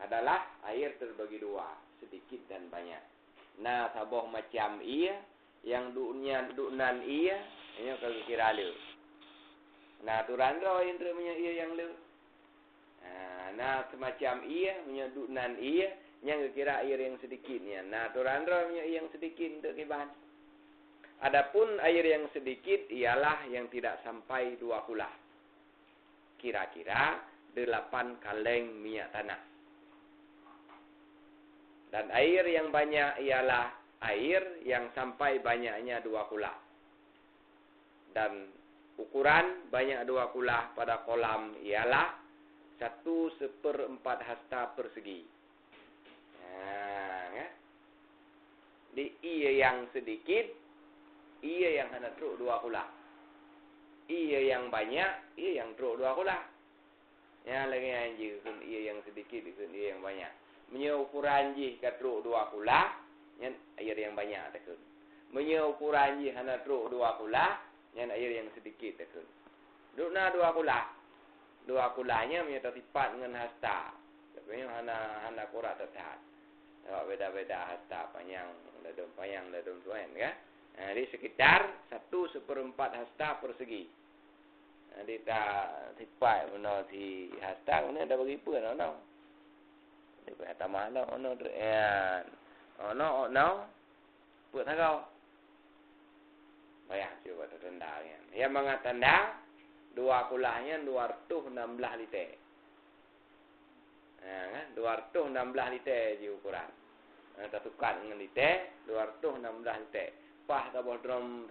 adalah air terbagi dua, sedikit dan banyak. Nah, saboh macam ia, yang duknan ia, ini kalau kira le. Nah, turan roh yang punya ia yang le. Nah, semacam ia, punya duknan ia, yang kira air yang sedikitnya. Nah, turan roh punya yang sedikit untuk kiban. Adapun air yang sedikit ialah yang tidak sampai 2 kulah. Kira-kira 8 kaleng minyak tanah. Dan air yang banyak ialah air yang sampai banyaknya 2 kulah. Dan ukuran banyak 2 kulah pada kolam ialah 1/4 hasta persegi. Di ia yang sedikit, ia yang hanya truk 2 kulah. Ia yang banyak, ia yang truk 2 kulah. Ya lagi anjir kun ia yang sedikit kun ia yang banyak. Menye ukuran ji ka truk 2 kulah, nyan air yang banyak takun. Menye ukuran ji hana truk 2 kulah, nyan air yang sedikit takun. Dukna 2 kulah. 2 kulahnya menye tertipat dengan hasta. Tapi hana kurat tetap. Sebab beda-beda hasta panjang ledum tuan kan. Jadi sekitar 1/4 hasta persegi. Jadi tak tipai benda si hasta ni dah bagi pun no. Dia kata mana ono ya. Ono buat tagau. Bayar cuba tanda kan. Yang mengatanda 2 kulahnya 216 liter. Kan 216 liter je ukuran. Kita tukar dengan liter 216 liter. Pah tabor drum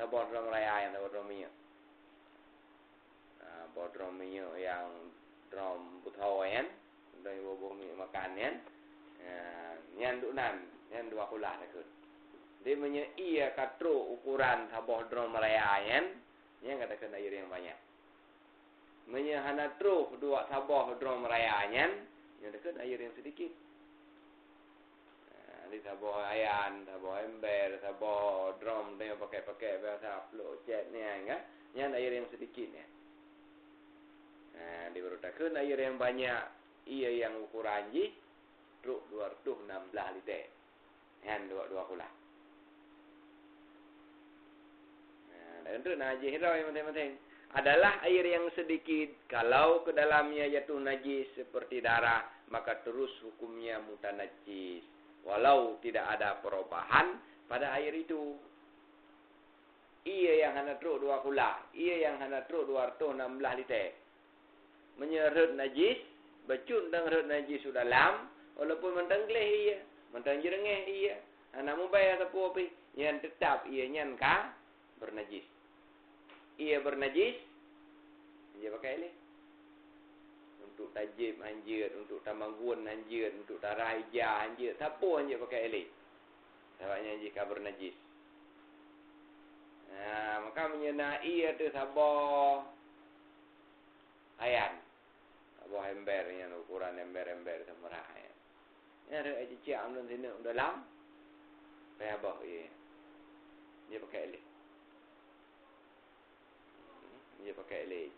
raya yang tabor drum minyak. Bodrom minyak yang drum butau kan. Dari boboh minyak makan kan. Nyan duknan, nyan 2 kulah takut. Dia punya ia katro ukuran tabor drum raya kan. Yang katakan air yang banyak. Punya hana tro 2 tabor drum raya kan. Yang takut air yang sedikit. Di tabor ayan, tabor ember, tabor drum dia pakai biasa flow jet ni kan. Yang air yang sedikit ni. Dia berutakan air yang banyak, ia yang ukuran ji, truk 216 liter. Yang 2 kulah. Dan itu najis hirau yang penting-penting. Adalah air yang sedikit, kalau ke dalamnya jatuh najis seperti darah, maka terus hukumnya mutanajis. Walau tidak ada perubahan pada air itu. Ia yang hanya truk 2 kulah, ia yang hanya truk 216 liter. Menyerut najis, becun dan rut najis sudah dalam, walaupun mentenggleh ia, mentengjerengeh ia, namun bayar tapu api, yang tetap ia nyanka bernajis. Ia bernajis, dia pakai ini. Untuk tajib anjir, untuk tamanggun anjir, untuk darah hijau anjir, tapu anjir pakai ini. Sebabnya jika bernajis. Maka menyena ia tu sabar ayan. Buah ember yang ukuran ember sama rahaya. Ini ada cicak dalam sini dalam. Saya bawa ia. Dia pakai elek. Dia pakai elek.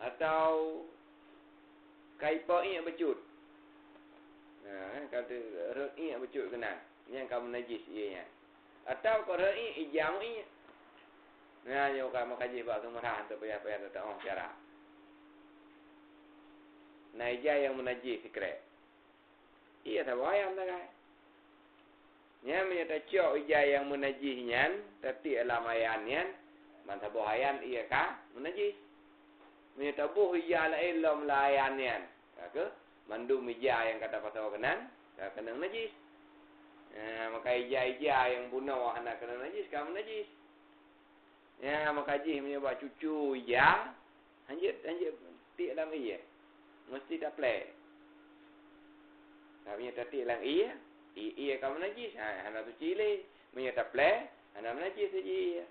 Atau kaipa ini becut. Kata rot ini becut kena. Yang kamu najis ia. Atau kalau ini ijam ini. Yang kamu kaji bawa sama rahaya tu payah tak orang cara. Naija yang menajis sekret. Ia tak bayam tak kan? Nya menyata cok ija yang menajisnya, tapi alam ayannya, mantap bohayan ia kah menajis. Menyata buh ija la ilm layannya, ke? Mandum ija yang kata pasal kenan, kena najis. Maka ija yang bunuh anak kena najis, kamu najis. Ya maka jih menyebab cucu ija, anjir ti alam ia. Mesti tak play. Tapi tadi lang ia kamu najis. Hana tu cile, menyata play, hana najis saja ia.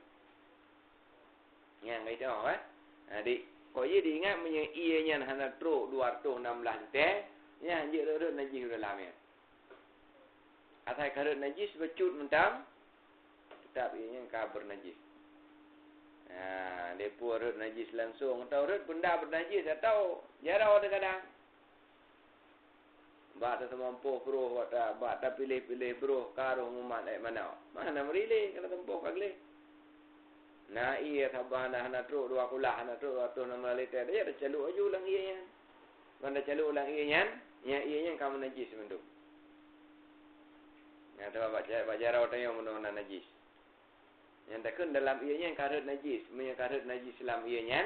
Yang itu kan? Jadi, kau jadi ingat punya ia nya hana truk 216 liter, nya anjir rut najis dalamnya. Asal karut najis becut mentang, tetap ia nya kabar najis. Dia pun rut najis langsung. Atau rut benda bernajis. Atau jarang kadang-kadang. Ba ta semampu bro ba ta pilih-pilih bro karuh umat mana. Mana merilih kalau tempuh kagli. Nah iya sabana hana tru dua kulah hana tru atu nama lite dia ada caluk aju ulang iya nya. Mana caluk ulang iya nya, iya nya kamu najis menduk. Ya tu baca rawat yang mana najis. Yang takkan dalam iya nya karut najis, punya karut najis dalam iya nya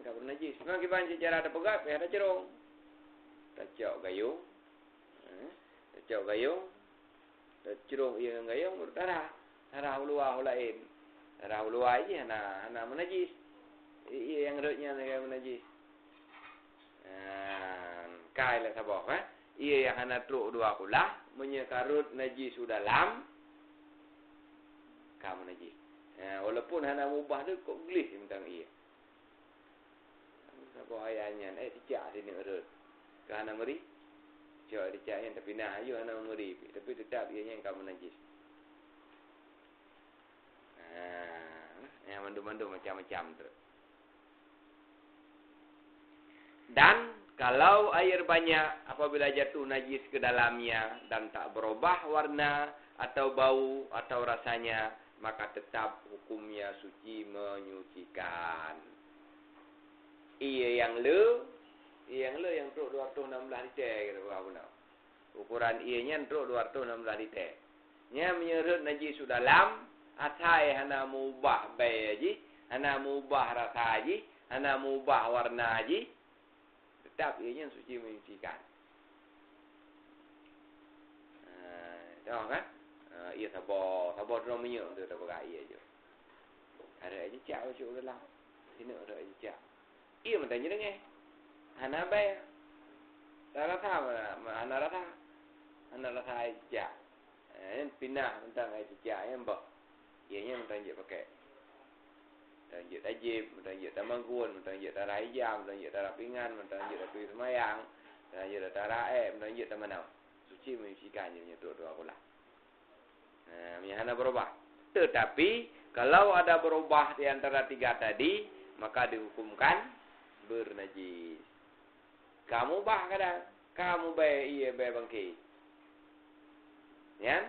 kamu najis. Memang kita cara ada pegat, ada cerong. Tacok gayung. Tacok gayung. Cerong iya gayung berdarah. Darah luar lain. Darah luar aja ana menajis. Iya yang rutnya yang menajis. Kai lah sabok Iya yang ana truk dua kulah menyekarut najis dalam kamu najis. Walaupun ana mubah tu kok gelis tentang iya. Sabok ayahnya tidak sini urut. Kerana meri, cakap dicak yang tapi nah ayu ana meri, tapi tetap ianya yang kamu najis. Yang mandu-mandu macam-macam tu. Dan kalau air banyak apabila jatuh najis ke dalamnya dan tak berubah warna atau bau atau rasanya, maka tetap hukumnya suci menyucikan. Ia yang yang truk 216 liter kata berapa nak. Ukuran ianya truk 216 liter. Nya menyerut najis dalam asai hana mubah bai haji, hana mubah rasa haji, hana mubah warna haji. Tetap ianya suci menyucikan. Tahu kan? Ia sabar dalam minyak tu tak pakai ia je. Ada aja cak masuk dalam. Sini ada aja cak. Ia mentanya dengar. Hana bay, rasa mana rasa aja. Pindah tentang aja yang bah. Ianya mentang je pakai. Mentang je tajib, mentang je tamanggun, mentang je darah hijam, mentang je darah pinggan, mentang je darah semayang, mentang je darah mentang je tamanau. Suci menyucikan je dua kulah. Hana berubah. Tetapi kalau ada berubah di antara tiga tadi, maka dihukumkan bernajis. Kamu bah kadang, kamu bay iya bay bangki. Ya?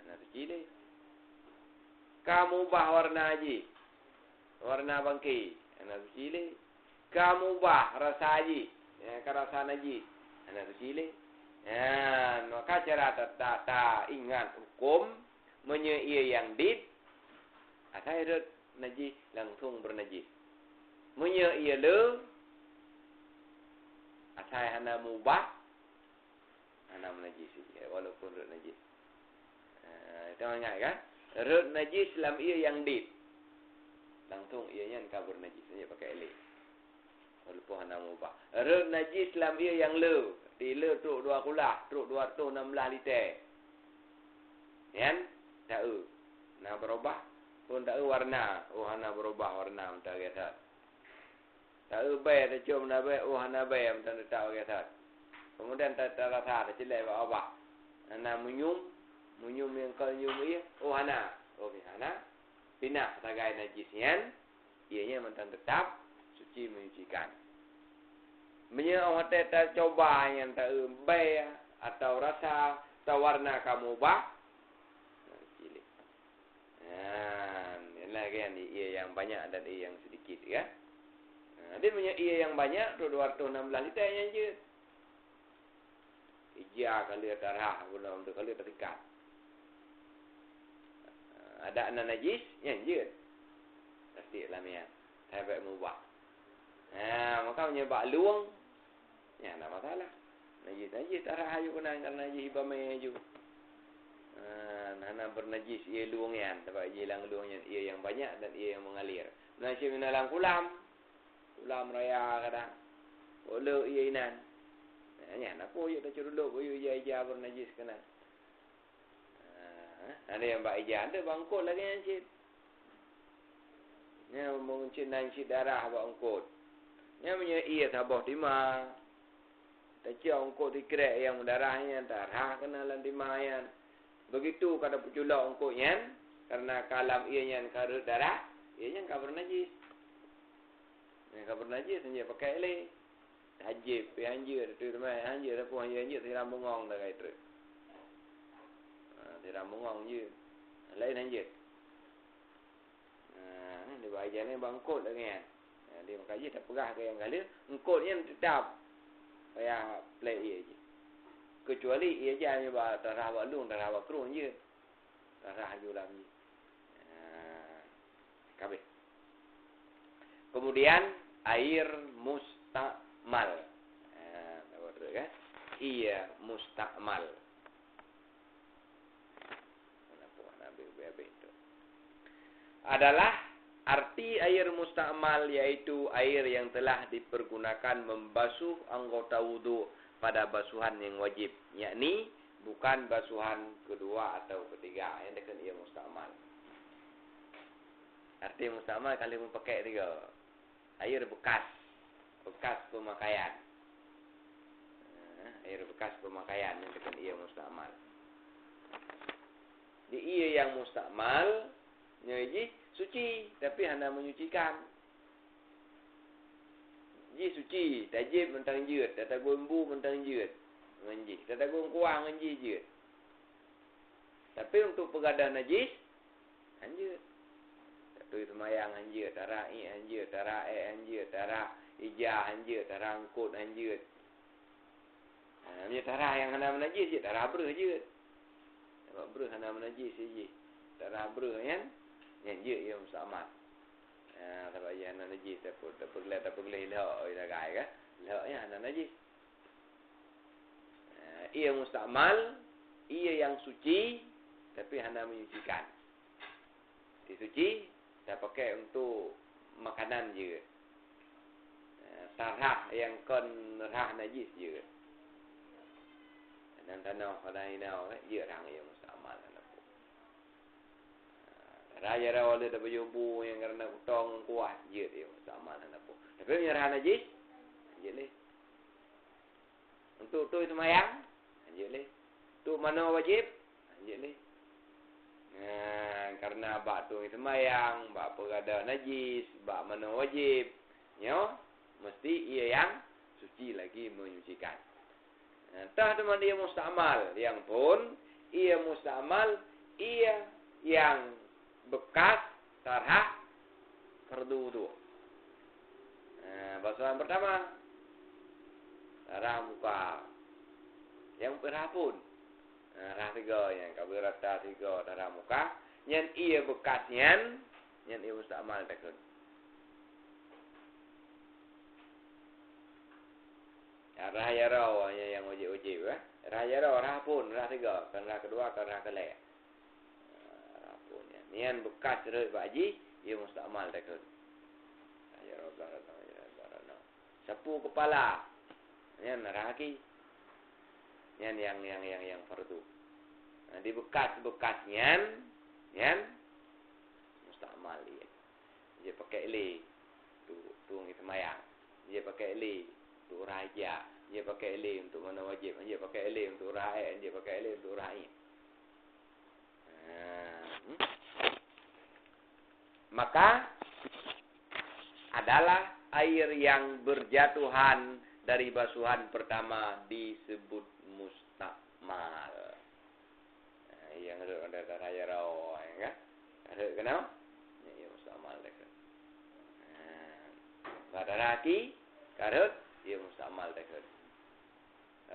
Ana suci kamu bah warna haji. Warna bangki. Ana suci kamu bah rasa haji. Ya, rasa najis. Ana suci ya, maka cara tata ingat hukum menyia yang dit asai rut najis langsung bernajis. Menyia le asai hana mubah hana menajis walaupun rut najis. Itu ingat kan? Rut najis dalam ia yang dit langsung ianya kabur najis saja pakai le. Walaupun hana mubah. Rut najis dalam ia yang le. Di le truk 2 kulah, truk 216 liter. Kan? Tak nak berubah pun tak warna. Oh hana berubah warna mentah gesat. Tak bay tak cium nak bay, oh hana bay mentah tak gesat. Kemudian tak rasa tak jelek apa. Hana menyum yang kau nyum ia, oh hana. Okey hana. Pindah tagai najisnya, ianya mentah tetap suci menyucikan. Punya orang tak coba yang tak bay atau rasa atau warna kamu bah. Cilik. Inilah kan ia yang banyak dan ia yang sedikit ya. Dia punya ia yang banyak 216 liter yang je. Ija kali darah guna untuk kali terikat. Ada anak najis yang je. Pastilah mian. Hebat mubah. Maka menyebab luang. Ya, tak masalah. Najis darah ayu kena kerana najis ibamai ayu. Nana bernajis ia luangan. Sebab ia hilang luangnya. Ia yang banyak dan ia yang mengalir. Najis minalang kulam. Kulam raya kadang. Oleh ia inan. Ya, nak poyuk tak curuluk. Poyuk ia bernajis kena. Ada yang bak ija. Ada bangkut lagi yang cik. Ya, mungkin nancit darah bangkut. Ya, punya ia sabah timah. Tak cium ongkot dikrek yang darahnya darah kena lantimayan. Begitu kada puculak ongkotnya karena kalam ianya karut darah, ianya kabur najis. Yang kabur najis hanya pakai le. Tajib, anjir tu mai anjir apa anjir tiram bengong dah kai tu. Tiram bengong je. Lain anjir. Dia bahagian ni bangkot dah kan. Dia makan je tak pegah ke yang kali. Engkotnya tetap payah play ia je. Kecuali ia je hanya darah balung, darah bakrung je. Darah juram je. Kabeh. Kemudian air mustakmal. Apa tu kan? Ia mustakmal. Adalah arti air mustakmal yaitu air yang telah dipergunakan membasuh anggota wudu pada basuhan yang wajib, yakni bukan basuhan kedua atau ketiga yang dekat ia mustakmal. Arti mustakmal kalau memakai tiga air bekas pemakaian. Air bekas pemakaian yang dekat ia mustakmal. Di ia yang mustakmal jadi suci tapi hendak menyucikan. Ji suci, tajib mentang jeut, tata gombu mentang jeut. Menji, tata gom kuang menji jeut. Tapi untuk pegadah najis anjeut. Tatu semayang anjeut, tarai anjeut, tarai anjeut, tara ijah anjeut, tara angkut anjeut. Dia tara yang hendak menajis je, tara breh jeut. Sebab breh hendak menajis je. Tara breh kan? Yang je ia mustakmal. Sebab ia anak najis tak perlu lehak dah gai kan. Lehaknya anak najis. Ia mustakmal, ia yang suci tapi hendak menyucikan. Disuci tak pakai untuk makanan je. Sarah yang kon rah najis je. Dan tanah pada inau dia rang ia mustakmal. Raya rawa dia tak berjubu yang kerana kutong kuat je dia sama dengan apa. Tapi menyerah najis, je leh. Untuk tu semayang, je leh. Tu mana wajib, je leh. Karena bak tu semayang, bak perada najis, bak mana wajib, nyo mesti ia yang suci lagi menyucikan. Entah teman dia mustakmal, yang pun ia mustakmal, ia yang bekas tarah fardu wudu. Basuhan pertama tarah muka. Yang berapun tarah tiga yang kaberata tiga tarah muka. Yang ia bekasnya yang ia mustakmal takun. Raya raw yang wajib-wajib Raya raw rapun rah tiga, kan rah kedua kan rah kelek. Nian bekas terus baji, ia mustakmal takut. Ya Rabbana. Sapu kepala. Nian raki. Nian yang fardu. Di bekas-bekasnya, nian mustakmal dia. Dia pakai li tu semayang. Dia pakai li untuk raja. Dia pakai li untuk mana wajib. Dia pakai li untuk rakyat. Dia pakai li untuk rakyat. Maka adalah air yang berjatuhan dari basuhan pertama disebut mustakmal. Yang ada raya raw, kan? Ada kenal? Ya mustakmal dekat. Pada raki, karut, ia mustakmal dekat.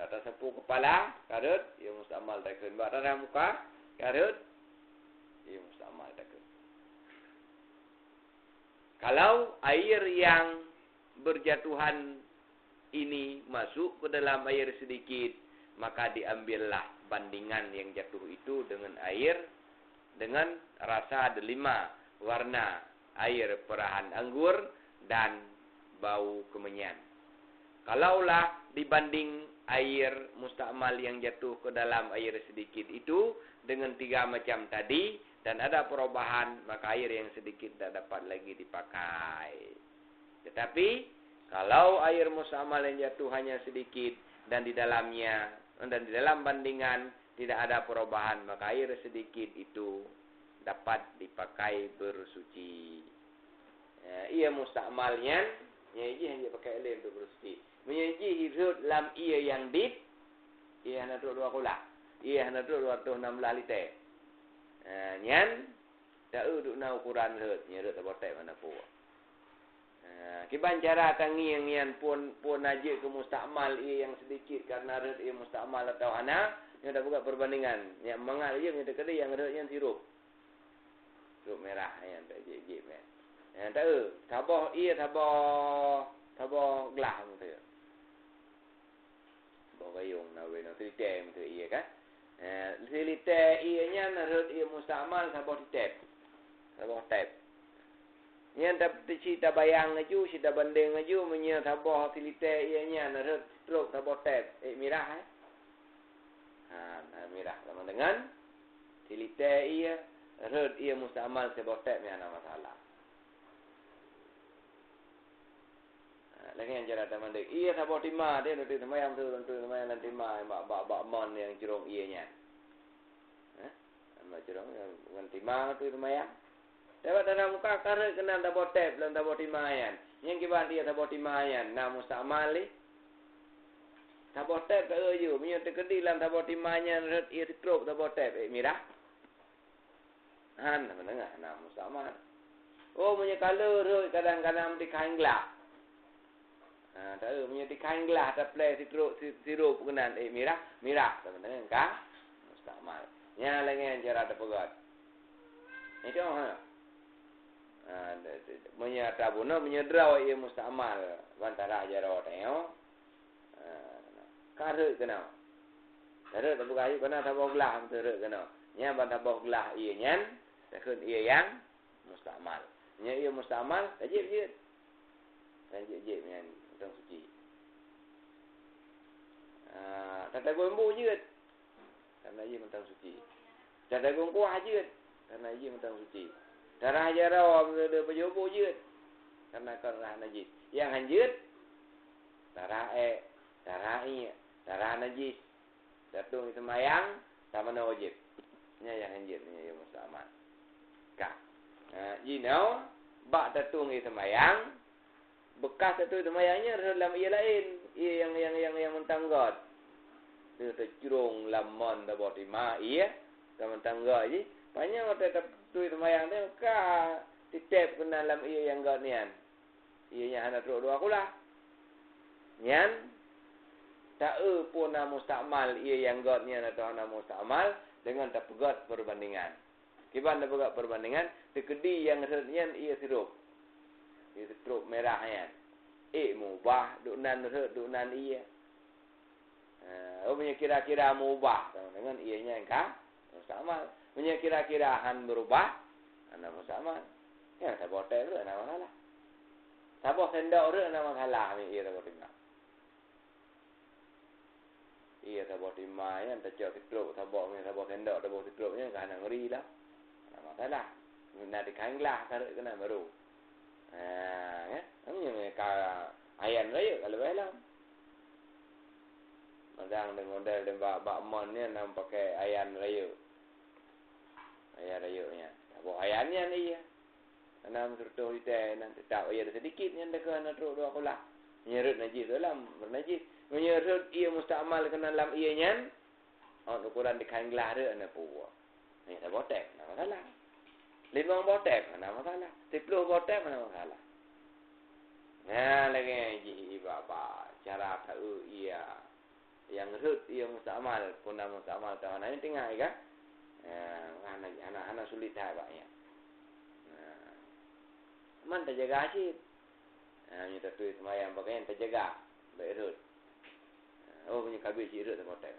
Atas sapu kepala, karut, ia mustakmal dekat. Pada muka, karut, ia mustakmal dekat. Kalau air yang berjatuhan ini masuk ke dalam air sedikit, maka diambillah bandingan yang jatuh itu dengan air dengan rasa delima, warna air perahan anggur dan bau kemenyan. Kalaulah dibanding air mustakmal yang jatuh ke dalam air sedikit itu dengan tiga macam tadi, dan ada perubahan, maka air yang sedikit tidak dapat lagi dipakai. Tetapi, kalau air mustakmal yang jatuh hanya sedikit, dan di dalamnya, dan di dalam bandingan tidak ada perubahan, maka air sedikit itu dapat dipakai bersuci. Ia mustakmalnya, nyaji hanya pakai air untuk bersuci. Menyaji lam ia yang dit, ia hana truk 2 kulah. Ia hana truk 216 liter. Nyan tak duk na ukuran rut, nya rut tak botek mana pu. Kiban cara tangi yang pun aja ke mustakmal ia yang sedikit karena rut ia mustakmal atau hana, nya dah buka perbandingan. Yang mangal je nya dekat yang rut yang sirup. Sirup merah yang tak jejip kan. Yang tak tabah ia tabah gelah tu. Bawa gayung na we na titem tu ia kan. Silite ianya narut ia mustakmal sabah titep. Sabah tep. Yang dapat cerita bayang aju, cerita banding aju menyia sabah silite ianya narut stroke sabah tep. Mirah mirah sama dengan silite ia narut ia mustakmal sabah tep ni ana masalah. Lagi yang cara teman dek, ia sabah timah dia nanti semayang tu nanti timah bak mon yang jerong ianya. Mak jerong yang timah tu semayang. Dapat dalam muka karet kena sabah tep dan sabah timah yan. Yang kiban dia sabah timah yan, na mustakmal ni. Sabah tep tak je, punya terkedi dalam sabah timahnya ret ia stroke sabah tep, mirah. Han menengah na mustakmal. Oh punya color rut kadang-kadang di kain gelap. Tak punya di kain gelas tak play sirup kenan mirah sebenarnya kan mustakmal nya lagi cara terpegat itu punya tabuna punya draw ia mustakmal bantara jaro teo karut kena karut tak buka kena tabok gelas teruk kena nya bantabok gelas ia nyan takun ia yang mustakmal nya ia mustakmal tajib nyan tentang suci. Tanda gombo je. Karena ia tentang suci. Tanda gombo je. Karena ia tentang suci. Darah jara ada pejobo je. Karena najis. Yang hanjut darah darah najis. Datung semayang sama na wajib. Nya yang hanjut nya yang mustakmal. Ka. Bak datung semayang bekas itu semayangnya dalam ia lain, ia yang mentanggot. Dia terjurung lamon dah buat lima, ia dah mentanggot je. Banyak orang tu semayang dia ka titip kena dalam ia yang got nian. Ia yang hendak teruk 2 kulah. Nian tak pun nak mustakmal ia yang got nian atau nak mustakmal dengan tak pegat perbandingan. Kiban tak pegat perbandingan, terkedi yang nian ia sirup. Itu truk merah yan. Mubah dunan dunan iya. Punya kira-kira mubah dengan ianya engkau mustakmal. Punya kira-kira han berubah, anda mustakmal. Ya tak botek tu ana masalah. Sabah sendok tu ana masalah ni ia tak botimah. Ia tak botimah yang tak jauh truk sabah ni sabah sendok tak botimah truknya kan ngeri lah. Ana masalah. Nak dikanglah tarik kena baru. Ini ayan raya kalau belam. Madang dengan model dan bak mon ni nak pakai ayan raya. Ayan rayanya. Bawa ayannya ni ya. Ana tertuh itu nanti tak air sedikit yang dekat nak teruk 2 kulah. Menyerut najis dalam bernajis. Menyerut ia mustakmal kena dalam ianya. Ukuran dikain gelas dia ana puwa. Ni tak botek, nak masalah. 5 botek mana masalah. 10 botek mana masalah. Nah lagi ji bapa cara tahu ia yang rut ia mustakmal pun nama mustakmal tahu nak tinggal kan. Anak sulit tak banyak. Man terjaga asyik. Ni tak tulis semayang pakaian terjaga. Baik rut. Oh punya kabel si rut tak botek.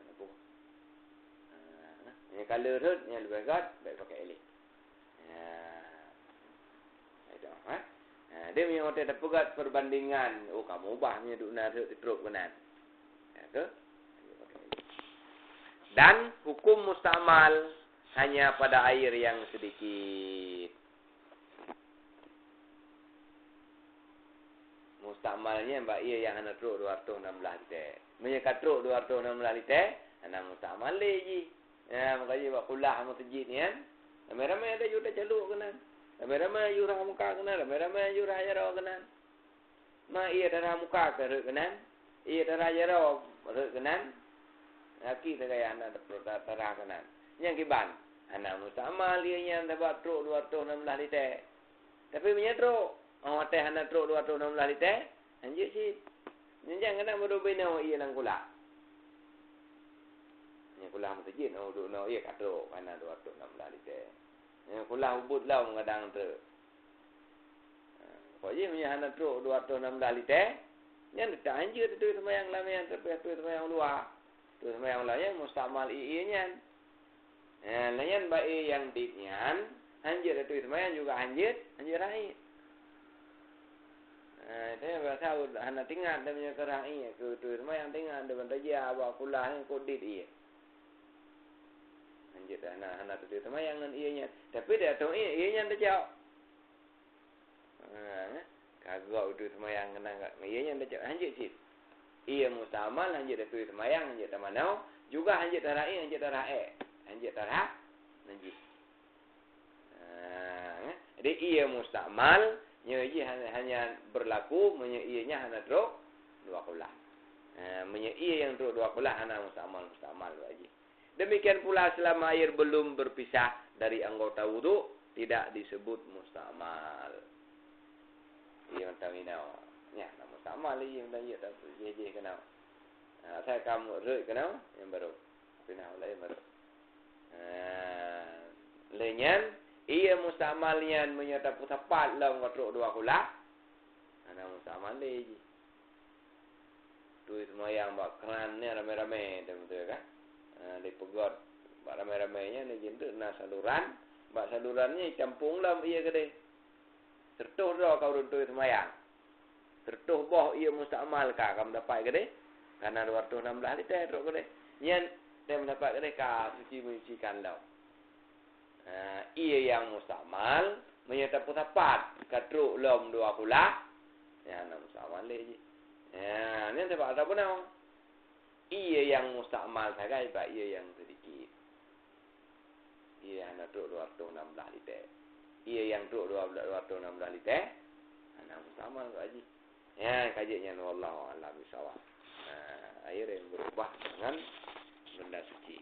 Ni kalau rut yang lebih gat baik pakai elik. Dia punya hotel dah pegat perbandingan. Oh kamu ubahnya duk nak teruk benar. Dan hukum mustakmal hanya pada air yang sedikit. Mustakmalnya mbak ia yang hendak teruk 216 liter. Menyekat teruk 216 liter, hendak mustakmal lagi. Makanya buat kulah masjid ni kan. Ramai-ramai ada juga caluk kena. Ramai-ramai jurah muka kena. Ramai-ramai jurah jarah kena. Ma ia darah muka kerut kena. Iya tara jero kenan. Aki tegaya anak tara kenan. Yang kiban. Anak mustamal dia yang dapat truk 216 liter. Tapi punya truk. Awak teh anak truk 216 liter. Anjir sih. Jangan kena berbina iya nang kula. Yang kula mesti no iya katro anak 216 liter. Yang kula ubut lau ngadang tu. Kau je punya anak truk 216 liter. Yang tak anjir tu semayang lama yang tapi tu semayang luar. Tu semayang luar yang mustamal iya layan baik yang ditnyan anjir tu semayang juga anjir lain. Saya berasa anak tinggal dia punya kerai ke tu semayang tinggal dia benda dia bawa kulah yang kodit iya. Anjir anak tu semayang dengan ianya. Tapi dia tahu ianya dia jauh. Kagak tu semayang kena ianya dia jauh anjir sih. Ia mustamal anjir tu semayang anjir tamanau juga anjir tarai anjir tarai. Anjir tarah najis. Jadi ia mustamal nyeji hanya berlaku ianya hanya drok dua kulah. Ia yang drok dua kulah hanya mustamal wajib. Demikian pula selama air belum berpisah dari anggota wudu tidak disebut mustamal. Ia macam ini. Ya, mustamal ia macam ia tak je kenal. Saya kamu rek kenal yang baru. Kenal lain baru. Lenyan ia mustamalnya menyata tepat dalam kotrok dua kulah. Ana mustamal lagi. Tu semua yang bak kerannya rame-rame betul kan? Di pegot bak rame-ramenya ni jentuk na saluran, bak salurannya campung dalam ia gede. Tertuh dah kau runtuh semayang. Tertuh boh ia mustamal ka kamu dapat gede. Karena 216 liter truk gede. Nyen dia mendapat mereka mencucikan lau. Ia yang mustamal menyata tepat katruk lom dua kulah. Ya, nak mustamal lagi. Ya, ni sebab apa nak? Ia yang mustamal sagai ba ia yang sedikit. Ia nak truk 216 liter. Ia yang truk 216 liter. Anak mustamal haji. Ya, kajiannya wallahu a'lam bishawab. Air yang berubah dengan benda suci.